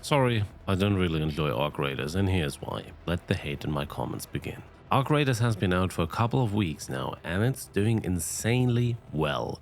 Sorry, I don't really enjoy Arc Raiders, and here's why. Let the hate in my comments begin. Arc Raiders has been out for a couple of weeks now, and it's doing insanely well.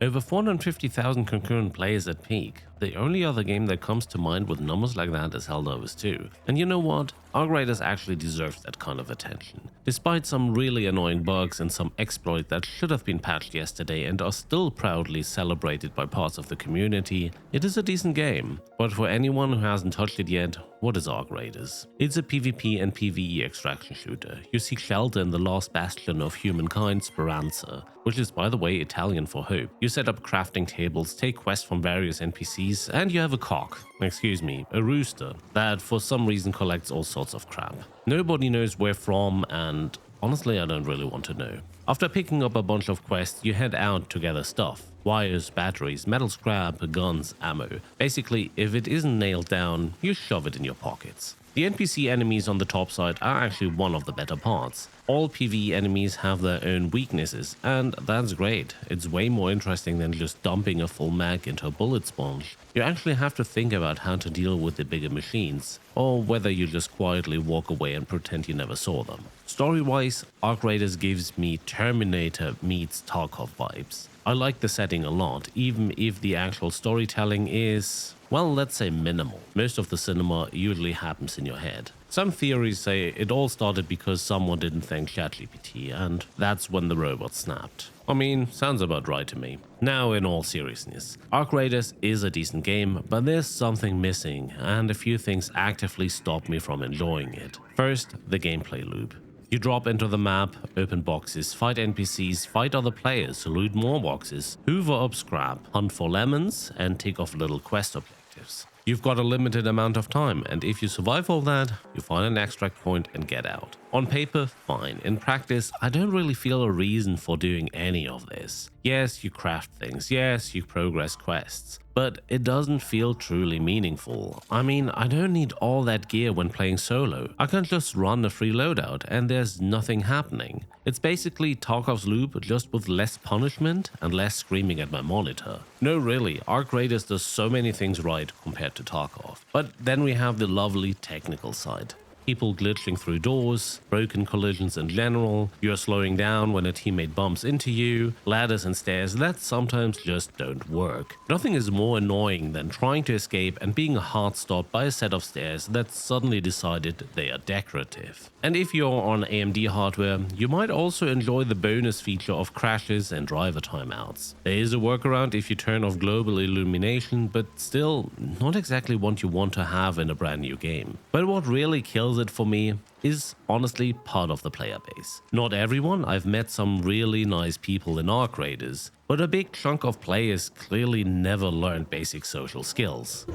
Over 450,000 concurrent players at peak. The only other game that comes to mind with numbers like that is Helldivers 2. And you know what? Arc Raiders actually deserves that kind of attention. Despite some really annoying bugs and some exploits that should have been patched yesterday and are still proudly celebrated by parts of the community, it is a decent game. But for anyone who hasn't touched it yet, what is Arc Raiders? It's a PvP and PvE extraction shooter. You seek shelter in the last bastion of humankind, Speranza, which is by the way Italian for hope. You set up crafting tables, take quests from various NPCs, and you have a cock, a rooster, that for some reason collects all sorts of crap. Nobody knows where from, and honestly I don't really want to know. After picking up a bunch of quests, you head out to gather stuff. Wires, batteries, metal scrap, guns, ammo. Basically, if it isn't nailed down, you shove it in your pockets. The NPC enemies on the top side are actually one of the better parts. All PvE enemies have their own weaknesses, and that's great. It's way more interesting than just dumping a full mag into a bullet sponge. You actually have to think about how to deal with the bigger machines, or whether you just quietly walk away and pretend you never saw them. Story-wise, Arc Raiders gives me Terminator meets Tarkov vibes. I like the setting a lot, even if the actual storytelling is, well, let's say minimal. Most of the cinema usually happens in your head. Some theories say it all started because someone didn't thank ChatGPT, and that's when the robot snapped. I mean, sounds about right to me. Now, in all seriousness, Arc Raiders is a decent game, but there's something missing, and a few things actively stop me from enjoying it. First, the gameplay loop. You drop into the map, open boxes, fight NPCs, fight other players, loot more boxes, hoover up scrap, hunt for lemons, and tick off little quest objectives. You've got a limited amount of time, and if you survive all that, you find an extract point and get out. On paper, fine. In practice, I don't really feel a reason for doing any of this. Yes, you craft things, yes, you progress quests, but it doesn't feel truly meaningful. I mean, I don't need all that gear when playing solo. I can just run a free loadout and there's nothing happening. It's basically Tarkov's loop, just with less punishment and less screaming at my monitor. No, really, Arc Raiders does so many things right compared to Tarkov. But then we have the lovely technical side. People glitching through doors, broken collisions in general, you're slowing down when a teammate bumps into you, ladders and stairs that sometimes just don't work. Nothing is more annoying than trying to escape and being hard stopped by a set of stairs that suddenly decided they are decorative. And if you're on AMD hardware, you might also enjoy the bonus feature of crashes and driver timeouts. There is a workaround if you turn off global illumination, but still not exactly what you want to have in a brand new game. But what really kills it for me is honestly part of the player base. Not everyone, I've met some really nice people in Arc Raiders, but a big chunk of players clearly never learned basic social skills.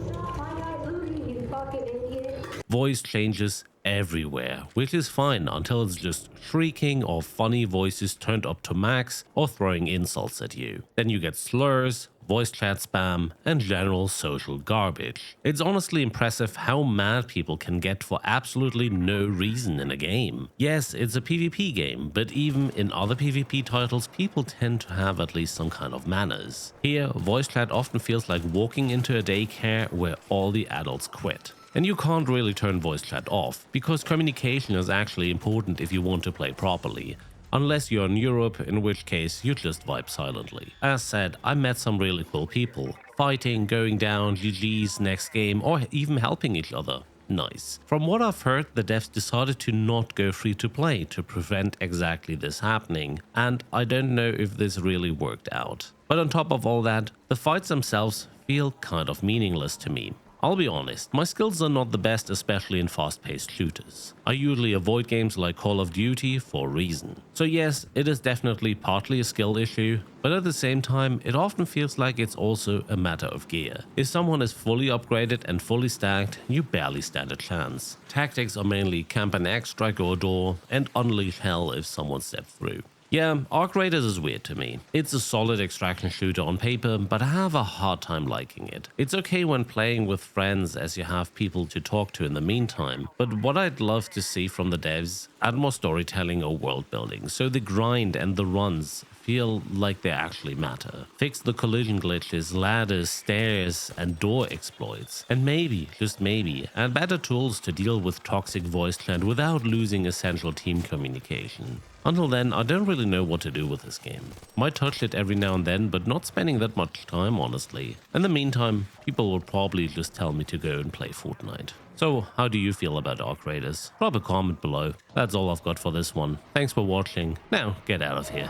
Voice changes everywhere, which is fine until it's just shrieking or funny voices turned up to max or throwing insults at you. Then you get slurs, voice chat spam, and general social garbage. It's honestly impressive how mad people can get for absolutely no reason in a game. Yes, it's a PvP game, but even in other PvP titles, people tend to have at least some kind of manners. Here, voice chat often feels like walking into a daycare where all the adults quit. And you can't really turn voice chat off, because communication is actually important if you want to play properly. Unless you're in Europe, in which case you just vibe silently. As said, I met some really cool people. Fighting, going down, GG's, next game, or even helping each other. Nice. From what I've heard, the devs decided to not go free to play to prevent exactly this happening, and I don't know if this really worked out. But on top of all that, the fights themselves feel kind of meaningless to me. I'll be honest, my skills are not the best, especially in fast-paced shooters. I usually avoid games like Call of Duty for a reason. So yes, it is definitely partly a skill issue, but at the same time, it often feels like it's also a matter of gear. If someone is fully upgraded and fully stacked, you barely stand a chance. Tactics are mainly camp an egg, strike a door, and unleash hell if someone steps through. Yeah, Arc Raiders is weird to me. It's a solid extraction shooter on paper, but I have a hard time liking it. It's okay when playing with friends as you have people to talk to in the meantime, but what I'd love to see from the devs, add more storytelling or world building, so the grind and the runs feel like they actually matter. Fix the collision glitches, ladders, stairs, and door exploits. And maybe, just maybe, add better tools to deal with toxic voice chat without losing essential team communication. Until then, I don't really know what to do with this game. Might touch it every now and then, but not spending that much time, honestly. In the meantime, people will probably just tell me to go and play Fortnite. So, how do you feel about Arc Raiders? Drop a comment below. That's all I've got for this one. Thanks for watching. Now, get out of here.